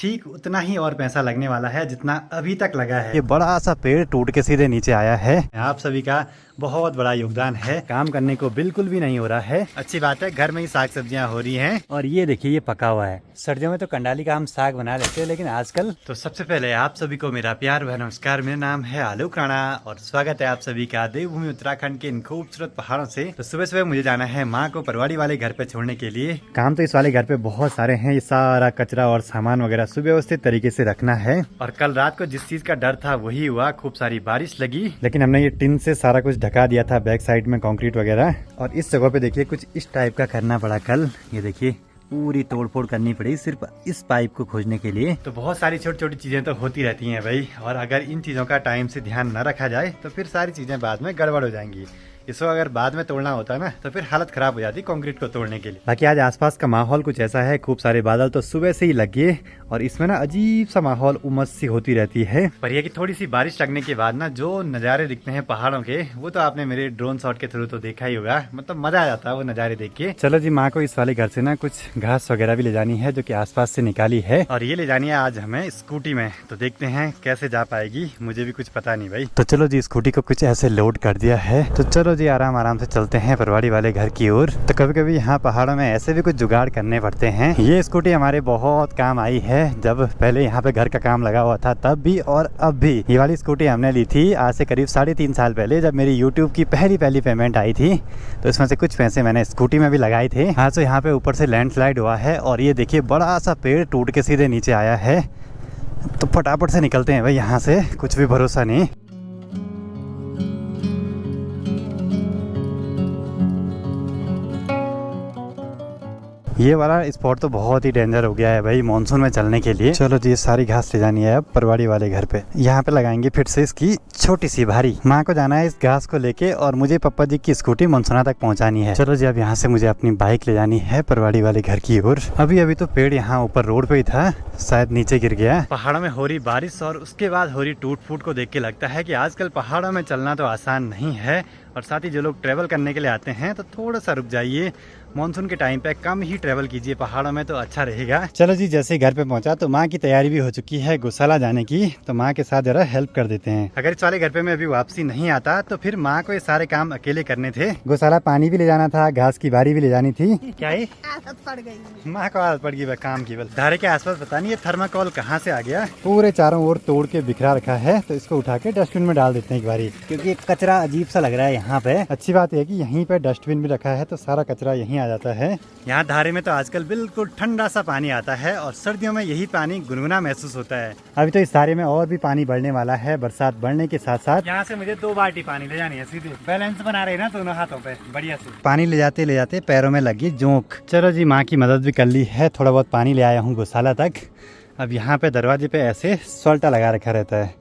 ठीक उतना ही और पैसा लगने वाला है जितना अभी तक लगा है। ये बड़ा सा पेड़ टूट के सीधे नीचे आया है। आप सभी का बहुत बड़ा योगदान है। काम करने को बिल्कुल भी नहीं हो रहा है। अच्छी बात है, घर में ही साग सब्जियां हो रही हैं। और ये देखिए, ये पका हुआ है। सर्दियों में तो कंडाली का हम साग बना लेते हैं, लेकिन आजकल तो सबसे पहले आप सभी को मेरा प्यार भरा नमस्कार। मेरा नाम है आलोक राणा और स्वागत है आप सभी का देवभूमि उत्तराखंड के इन खूबसूरत पहाड़ों से। तो सुबह सुबह मुझे जाना है माँ को परवाड़ी वाले घर पे छोड़ने के लिए। काम तो इस वाले घर पे बहुत सारे हैं। ये सारा कचरा और सामान वगैरह सुव्यवस्थित तरीके से रखना है। और कल रात को जिस चीज का डर था वही हुआ, खूब सारी बारिश लगी, लेकिन हमने ये टिन से सारा कुछ ढका दिया था, बैक साइड में कंक्रीट वगैरह। और इस जगह पे देखिए कुछ इस टाइप का करना पड़ा कल। ये देखिए पूरी तोड़फोड़ करनी पड़ी सिर्फ इस पाइप को खोजने के लिए। तो बहुत सारी छोटी छोटी चीजें तो होती रहती हैं भाई, और अगर इन चीजों का टाइम से ध्यान न रखा जाए तो फिर सारी चीजें बाद में गड़बड़ हो जाएंगी। इसको अगर बाद में तोड़ना होता ना तो फिर हालत खराब हो जाती कंक्रीट को तोड़ने के लिए। बाकी आज आसपास का माहौल कुछ ऐसा है, खूब सारे बादल तो सुबह से ही लगे और इसमें ना अजीब सा माहौल उमस सी होती रहती है। पर यह कि थोड़ी सी बारिश लगने के बाद ना जो नज़ारे दिखते हैं पहाड़ों के, वो तो आपने मेरे ड्रोन शॉट के थ्रू तो देखा ही होगा। मतलब मजा आ जाता है वो नज़ारे देख के। चलो जी, माँ को इस वाले घर से ना कुछ घास वगैरह भी ले जानी है जो कि आसपास से निकाली है, और ये ले जानी है आज हमें स्कूटी में। तो देखते हैं कैसे जा पाएगी, मुझे भी कुछ पता नहीं भाई। तो चलो जी, स्कूटी को कुछ ऐसे लोड कर दिया है। तो चलो जी, आराम आराम से चलते हैं परवाड़ी वाले घर की ओर। तो कभी कभी यहाँ पहाड़ों में ऐसे भी कुछ जुगाड़ करने पड़ते हैं। ये स्कूटी हमारे बहुत काम आई है, जब पहले यहाँ पे घर का काम लगा हुआ था तब भी और अब भी। ये वाली स्कूटी हमने ली थी आज से करीब 3.5 साल पहले, जब मेरी यूट्यूब की पहली पेमेंट आई थी। तो इसमें से कुछ पैसे मैंने स्कूटी में भी लगाए थे। आज तो यहाँ पे ऊपर से लैंडस्लाइड हुआ है और ये देखिए बड़ा सा पेड़ टूट के सीधे नीचे आया है। तो फटाफट से निकलते हैं भाई यहाँ से, कुछ भी भरोसा नहीं। ये वाला स्पॉट तो बहुत ही डेंजर हो गया है भाई मानसून में चलने के लिए। चलो जी, सारी घास ले जानी है अब परवाड़ी वाले घर पे। यहाँ पे लगाएंगे फिर से इसकी छोटी सी भारी। माँ को जाना है इस घास को लेके और मुझे पप्पा जी की स्कूटी मनसुना तक पहुँचानी है। चलो जी, अब यहाँ से मुझे अपनी बाइक ले जानी है परवाड़ी वाले घर की ओर। अभी तो पेड़ यहाँ ऊपर रोड पे ही था, शायद नीचे गिर गया। पहाड़ों में हो रही बारिश और उसके बाद हो रही टूट फूट को देख के लगता है कि आजकल पहाड़ों में चलना तो आसान नहीं है। और साथ ही जो लोग ट्रैवल करने के लिए आते हैं तो थोड़ा सा रुक जाइए, मानसून के टाइम पे कम ही ट्रैवल कीजिए पहाड़ों में तो अच्छा रहेगा। चलो जी, जैसे घर पे पहुंचा तो माँ की तैयारी भी हो चुकी है गौशाला जाने की। तो माँ के साथ जरा हेल्प कर देते हैं। अगर इस वाले घर पे मैं अभी वापसी नहीं आता तो फिर माँ को ये सारे काम अकेले करने थे। गौशाला पानी भी ले जाना था, घास की बारी भी ले जानी थी। क्या है, आदत पड़ गई। माँ को आदत पड़ गई काम की। बस धारे के आसपास पता नहीं ये थर्माकोल कहाँ से आ गया, पूरे चारों ओर तोड़ के बिखरा रखा है। तो इसको उठा के डस्टबिन में डाल देते हैं एक बारी, क्योंकि कचरा अजीब सा लग रहा है यहाँ पे। अच्छी बात है कि यहीं पे डस्टबिन भी रखा है तो सारा कचरा यहीं आ जाता है। यहाँ धारे में तो आजकल बिल्कुल ठंडा सा पानी आता है और सर्दियों में यही पानी गुनगुना महसूस होता है। अभी तो इस धारे में और भी पानी बढ़ने वाला है, बरसात बढ़ने के साथ साथ। यहाँ से मुझे 2 बाल्टी पानी ले जानी है सीधे। बैलेंस बना रहे ना दोनों हाथों पे बढ़िया से। पानी ले जाते पैरों में लगी जोंक। चलो जी, माँ की मदद भी कर ली है, थोड़ा बहुत पानी ले आया हूँ गौशाला तक। अब यहाँ पे दरवाजे पे ऐसे सोल्टा लगा रखा रहता है।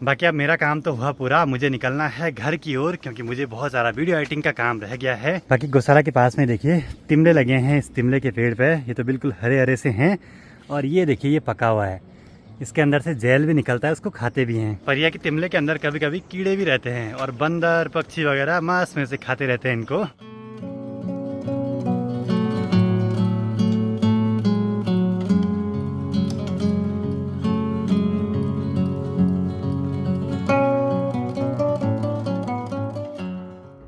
बाकी अब मेरा काम तो हुआ पूरा, मुझे निकलना है घर की ओर, क्योंकि मुझे बहुत सारा वीडियो एडिटिंग का काम रह गया है। बाकी गौशाला के पास में देखिए तिमले लगे हैं, इस तिमले के पेड़ पे। ये तो बिल्कुल हरे हरे से हैं और ये देखिए ये पका हुआ है, इसके अंदर से जेल भी निकलता है, उसको खाते भी हैं। पर यह कि तिमले के अंदर कभी कभी कीड़े भी रहते हैं और बंदर पक्षी वगैरह मांस में से खाते रहते हैं इनको।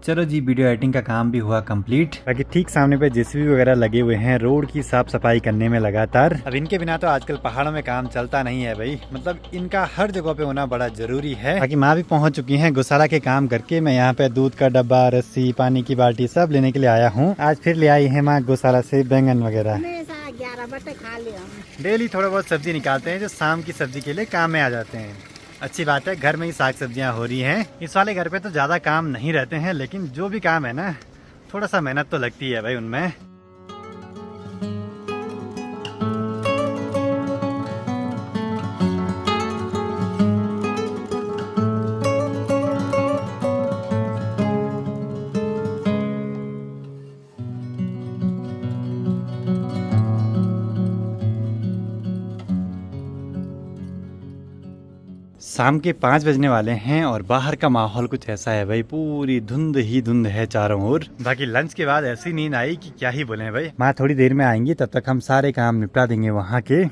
चलो जी, वीडियो एडिटिंग का काम भी हुआ कंप्लीट। बाकी ठीक सामने पे जेसीबी वगैरह लगे हुए हैं रोड की साफ सफाई करने में लगातार। अब इनके बिना तो आजकल पहाड़ों में काम चलता नहीं है भाई, मतलब इनका हर जगह पे होना बड़ा जरूरी है। बाकी माँ भी पहुंच चुकी हैं गौशाला के काम करके। मैं यहाँ पे दूध का डब्बा, रस्सी, पानी की बाल्टी सब लेने के लिए आया हूँ। आज फिर ले आई है माँ गौशाला से बैंगन वगैरह। 11 बजे खा लिया। डेली थोड़ा बहुत सब्जी निकालते हैं जो शाम की सब्जी के लिए काम में आ जाते हैं। अच्छी बात है, घर में ही साग सब्जियां हो रही हैं। इस वाले घर पे तो ज़्यादा काम नहीं रहते हैं, लेकिन जो भी काम है ना थोड़ा सा मेहनत तो लगती है भाई उनमें। शाम के 5 बजने वाले हैं और बाहर का माहौल कुछ ऐसा है भाई, पूरी धुंध ही धुंध है चारों ओर। बाकी लंच के बाद ऐसी नींद आई कि क्या ही बोले भाई। माँ थोड़ी देर में आएंगी, तब तक हम सारे काम निपटा देंगे वहाँ के।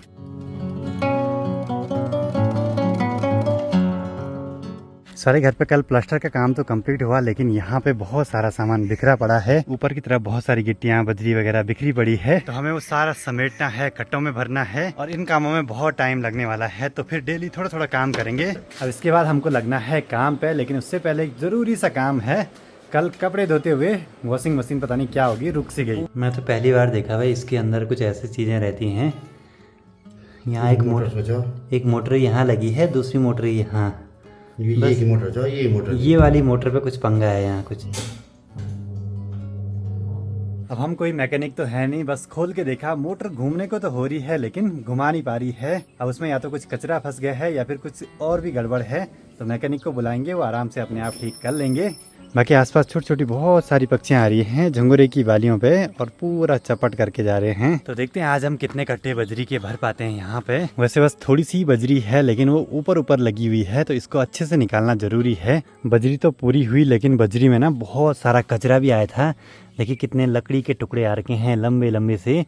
सारे घर पे कल प्लास्टर का काम तो कंप्लीट हुआ, लेकिन यहाँ पे बहुत सारा सामान बिखरा पड़ा है। ऊपर की तरफ बहुत सारी गिट्टियाँ बजरी वगैरह बिखरी पड़ी है, तो हमें वो सारा समेटना है, कट्टों में भरना है और इन कामों में बहुत टाइम लगने वाला है। तो फिर डेली थोड़ा थोड़ा काम करेंगे। अब इसके बाद हमको लगना है काम पे, लेकिन उससे पहले एक जरूरी सा काम है। कल कपड़े धोते हुए वॉशिंग मशीन पता नहीं क्या होगी, रुक सी गई। मैं तो पहली बार देखा भाई, इसके अंदर कुछ ऐसी चीज़ें रहती हैं। यहाँ एक मोटर यहाँ लगी है, दूसरी मोटर यहाँ। ये मोटर जो ये वाली मोटर पे कुछ पंगा है यहाँ कुछ। अब हम कोई मैकेनिक तो है नहीं, बस खोल के देखा, मोटर घूमने को तो हो रही है लेकिन घुमा नहीं पा रही है। अब उसमें या तो कुछ कचरा फंस गया है या फिर कुछ और भी गड़बड़ है, तो मैकेनिक को बुलाएंगे, वो आराम से अपने आप ठीक कर लेंगे। बाकी आसपास छोटी छोटी बहुत सारी पक्षियां आ रही हैं झंगोरे की बालियों पे और पूरा चपट करके जा रहे हैं। तो देखते हैं आज हम कितने कट्टे बजरी के भर पाते हैं यहाँ पे। वैसे बस थोड़ी सी बजरी है, लेकिन वो ऊपर ऊपर लगी हुई है, तो इसको अच्छे से निकालना जरूरी है। बजरी तो पूरी हुई, लेकिन बजरी में ना बहुत सारा कचरा भी आया था। देखिए कितने लकड़ी के टुकड़े आ रखे हैं लंबे लंबे से।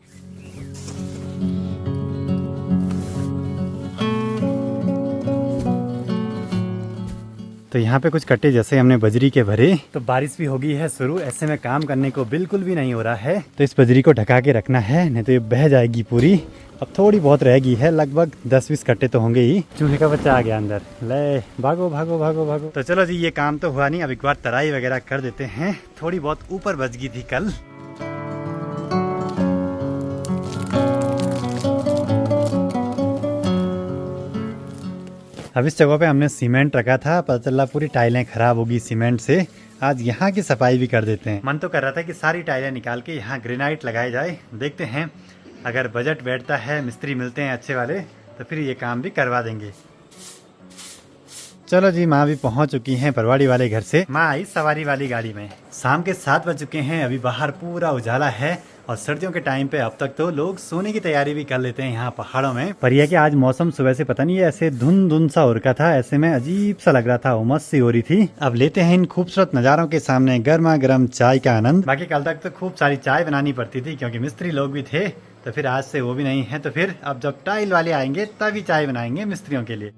तो यहाँ पे कुछ कट्टे जैसे हमने बजरी के भरे, तो बारिश भी हो गई है शुरू। ऐसे में काम करने को बिल्कुल भी नहीं हो रहा है, तो इस बजरी को ढका के रखना है, नहीं तो ये बह जाएगी पूरी। अब थोड़ी बहुत रह गई है, लगभग 10-20 कट्टे तो होंगे ही। चूहे का बच्चा आ गया अंदर, ले भागो भागो भागो भागो। तो चलो जी, ये काम तो हुआ नहीं, अब एक बार तराई वगैरह कर देते हैं। थोड़ी बहुत ऊपर बच गई थी कल। अब इस जगह पे हमने सीमेंट रखा था, पता चला पूरी टाइलें खराब होगी सीमेंट से। आज यहाँ की सफाई भी कर देते हैं। मन तो कर रहा था कि सारी टाइलें निकाल के यहाँ ग्रेनाइट लगाई जाए। देखते हैं अगर बजट बैठता है, मिस्त्री मिलते हैं अच्छे वाले, तो फिर ये काम भी करवा देंगे। चलो जी, माँ भी पहुँच चुकी हैं परवाड़ी वाले घर से। माँ आई सवारी वाली गाड़ी में। शाम के 7 बज चुके हैं, अभी बाहर पूरा उजाला है और सर्दियों के टाइम पे अब तक तो लोग सोने की तैयारी भी कर लेते हैं यहाँ पहाड़ों में। पर यह कि आज मौसम सुबह से पता नहीं ऐसे धुंध धुंध सा हो रखा था, ऐसे में अजीब सा लग रहा था, उमस सी हो रही थी। अब लेते हैं इन खूबसूरत नज़ारों के सामने गर्मा गर्म चाय का आनंद। बाकी कल तक तो खूब सारी चाय बनानी पड़ती थी क्योंकि मिस्त्री लोग भी थे, तो फिर आज से वो भी नहीं है। तो फिर अब जब टाइल वाले आएंगे तभी चाय बनाएंगे मिस्त्रियों के लिए।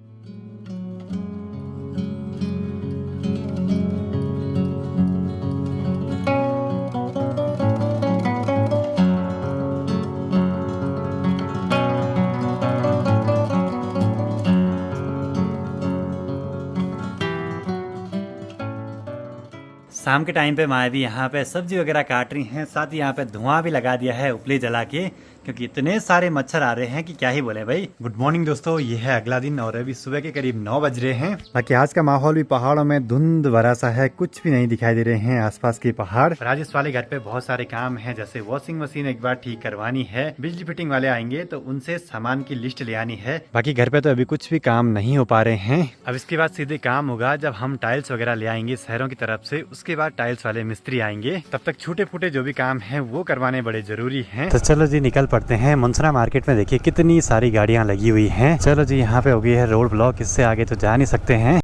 शाम के टाइम पे माँ भी यहाँ पे सब्जी वगैरह काट रही हैं, साथ ही यहाँ पे धुआं भी लगा दिया है उपले जला के, क्योंकि इतने सारे मच्छर आ रहे हैं कि क्या ही बोले भाई। गुड मॉर्निंग दोस्तों, ये है अगला दिन और अभी सुबह के करीब 9 बज रहे हैं। बाकी आज का माहौल भी पहाड़ों में धुंध भरा सा है, कुछ भी नहीं दिखाई दे रहे हैं आसपास के पहाड़। राजेश वाले घर पे बहुत सारे काम है, जैसे वॉशिंग मशीन एक बार ठीक करवानी है, बिजली फिटिंग वाले आएंगे तो उनसे सामान की लिस्ट ले आनी है। बाकी घर पे तो अभी कुछ भी काम नहीं हो पा रहे हैं। अब इसके बाद सीधे काम होगा जब हम टाइल्स वगैरह ले आएंगे शहरों की तरफ से, उसके बाद टाइल्स वाले मिस्त्री आएंगे। तब तक छोटे फूटे जो भी काम है वो करवाने बड़े जरूरी है। तो चलो जी, निकल पड़ते हैं। मुंसरा मार्केट में देखिए कितनी सारी गाड़ियां लगी हुई हैं। चलो जी, यहाँ पे हो गई है रोड ब्लॉक, इससे आगे तो जा नहीं सकते हैं।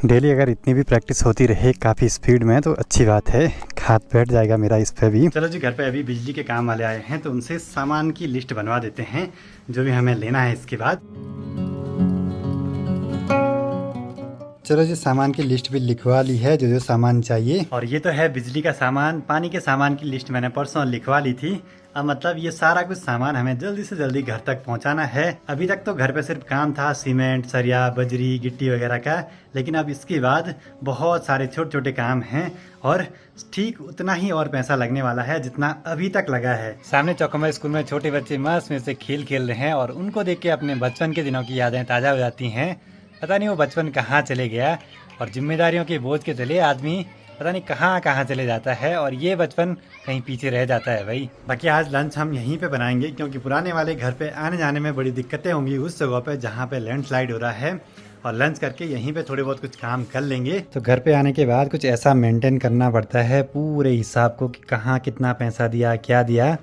डेली अगर इतनी भी प्रैक्टिस होती रहे काफ़ी स्पीड में तो अच्छी बात है, हाथ बैठ जाएगा मेरा इस पे भी। चलो जी, घर पे अभी बिजली के काम वाले आए हैं, तो उनसे सामान की लिस्ट बनवा देते हैं जो भी हमें लेना है। इसके बाद चलो जी, सामान की लिस्ट भी लिखवा ली है, जो जो सामान चाहिए। और ये तो है बिजली का सामान। पानी के सामान की लिस्ट मैंने परसों लिखवा ली थी। अब मतलब ये सारा कुछ सामान हमें जल्दी से जल्दी घर तक पहुंचाना है। अभी तक तो घर पे सिर्फ काम था सीमेंट, सरिया, बजरी, गिट्टी वगैरह का, लेकिन अब इसके बाद बहुत सारे छोटे छोटे काम हैं और ठीक उतना ही और पैसा लगने वाला है जितना अभी तक लगा है। सामने चौकमा स्कूल में छोटे बच्चे मस्त में से खेल रहे हैं और उनको देख के अपने बचपन के दिनों की यादें ताज़ा हो जाती हैं। पता नहीं वो बचपन कहाँ चले गया और जिम्मेदारियों के बोझ के तले आदमी पता नहीं कहाँ कहाँ चले जाता है और ये बचपन कहीं पीछे रह जाता है भाई। बाकी आज लंच हम यहीं पे बनाएंगे क्योंकि पुराने वाले घर पे आने जाने में बड़ी दिक्कतें होंगी उस जगह पे जहाँ पे लैंडस्लाइड हो रहा है, और लंच करके यहीं पे थोड़े बहुत कुछ काम कर लेंगे। तो घर पे आने के बाद कुछ ऐसा मेंटेन करना पड़ता है पूरे हिसाब को कि कहाँ कितना पैसा दिया क्या दिया।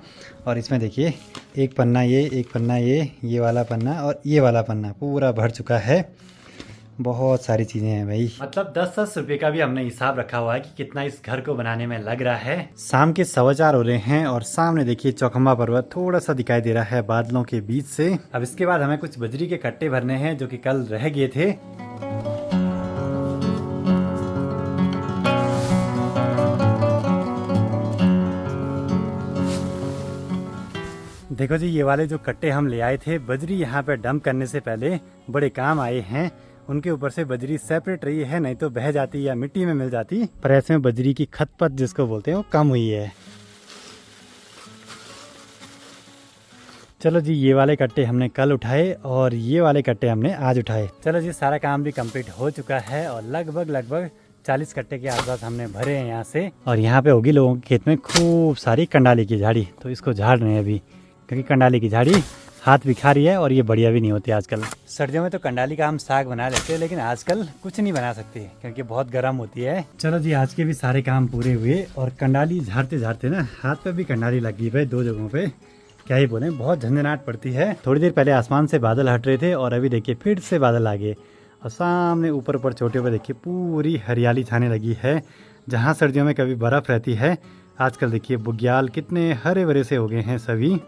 और इसमें देखिए एक पन्ना ये, एक पन्ना ये वाला पन्ना और ये वाला पन्ना पूरा भर चुका है। बहुत सारी चीज़ें हैं भाई, मतलब 10-10 रुपये का भी हमने हिसाब रखा हुआ है कि कितना इस घर को बनाने में लग रहा है। शाम के 4:15 हो रहे हैं और सामने देखिए चौखंबा पर्वत थोड़ा सा दिखाई दे रहा है बादलों के बीच से। अब इसके बाद हमें कुछ बजरी के कट्टे भरने हैं जो कि कल रह गए थे। देखो जी, ये वाले जो कट्टे हम ले आए थे बजरी यहाँ पे डंप करने से पहले बड़े काम आए हैं। उनके ऊपर से बजरी सेपरेट रही है, नहीं तो बह जाती या मिट्टी में मिल जाती, पर ऐसे में बजरी की खतपत जिसको बोलते हैं वो कम हुई है। चलो जी, ये वाले कट्टे हमने कल उठाए और ये वाले कट्टे हमने आज उठाए। चलो जी, सारा काम भी कंप्लीट हो चुका है और लगभग 40 कट्टे के आसपास हमने भरे हैं यहाँ से। और यहाँ पे होगी लोगों के खेत में खूब सारी कंडाली की झाड़ी, तो इसको झाड़ रहे हैं अभी, क्योंकि कंडाली की झाड़ी हाथ भी खा रही है और ये बढ़िया भी नहीं होती आजकल। सर्दियों में तो कंडाली का हम साग बना लेते हैं, लेकिन आजकल कुछ नहीं बना सकते क्योंकि बहुत गर्म होती है। चलो जी, आज के भी सारे काम पूरे हुए और कंडाली झाड़ते झाड़ते ना हाथ पे भी कंडाली लग गई भाई, 2 जगहों पे। क्या ही बोले, बहुत झंझनाहट पड़ती है। थोड़ी देर पहले आसमान से बादल हट रहे थे और अभी देखिए फिर से बादल आ गए और सामने ऊपर छोटे पे देखिए पूरी हरियाली छाने लगी है। जहाँ सर्दियों में कभी बर्फ रहती है, आजकल देखिए बुग्याल कितने हरे भरे से हो गए हैं सभी।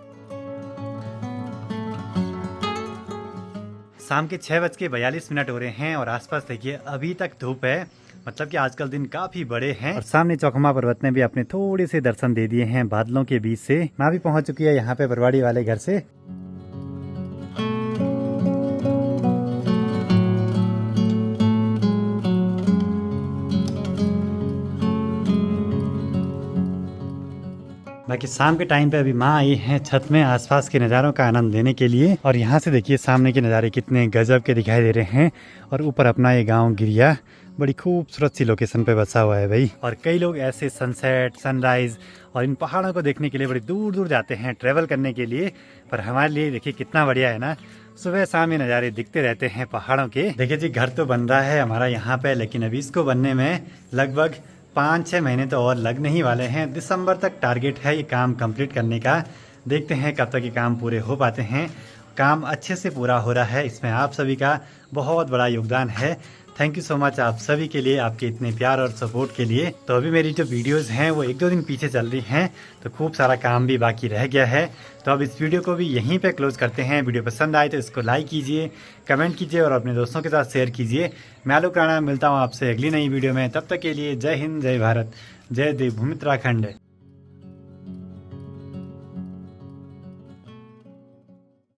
शाम के 6:42 हो रहे हैं और आसपास देखिए अभी तक धूप है, मतलब कि आजकल दिन काफी बड़े हैं। और सामने चौखंबा पर्वत ने भी अपने थोड़े से दर्शन दे दिए हैं बादलों के बीच से। माँ भी पहुंच चुकी है यहाँ पे बरवाड़ी वाले घर से। बाकी शाम के टाइम पे अभी माँ आई हैं छत में आसपास के नज़ारों का आनंद लेने के लिए। और यहाँ से देखिए सामने के नज़ारे कितने गजब के दिखाई दे रहे हैं। और ऊपर अपना ये गांव गिरिया बड़ी खूबसूरत सी लोकेशन पे बसा हुआ है भाई। और कई लोग ऐसे सनसेट, सनराइज और इन पहाड़ों को देखने के लिए बड़ी दूर दूर जाते हैं ट्रैवल करने के लिए। पर हमारे लिए देखिए कितना बढ़िया है ना, सुबह शाम ये नज़ारे दिखते रहते हैं पहाड़ों के। देखिए जी, घर तो बन रहा है हमारा यहाँ पे, लेकिन अभी इसको बनने में लगभग 5-6 महीने तो और लगने ही वाले हैं। दिसंबर तक टारगेट है ये काम कंप्लीट करने का। देखते हैं कब तक ये काम पूरे हो पाते हैं। काम अच्छे से पूरा हो रहा है, इसमें आप सभी का बहुत बड़ा योगदान है। थैंक यू सो मच आप सभी के लिए, आपके इतने प्यार और सपोर्ट के लिए। तो अभी मेरी जो वीडियोस हैं वो 1-2 दिन पीछे चल रही हैं, तो खूब सारा काम भी बाकी रह गया है। तो अब इस वीडियो को भी यहीं पे क्लोज करते हैं। वीडियो पसंद आए तो इसको लाइक कीजिए, कमेंट कीजिए और अपने दोस्तों के साथ शेयर कीजिए। मैं आलोक राणा मिलता हूँ आपसे अगली नई वीडियो में। तब तक के लिए जय हिंद, जय भारत, जय देवभूमि उत्तराखंड।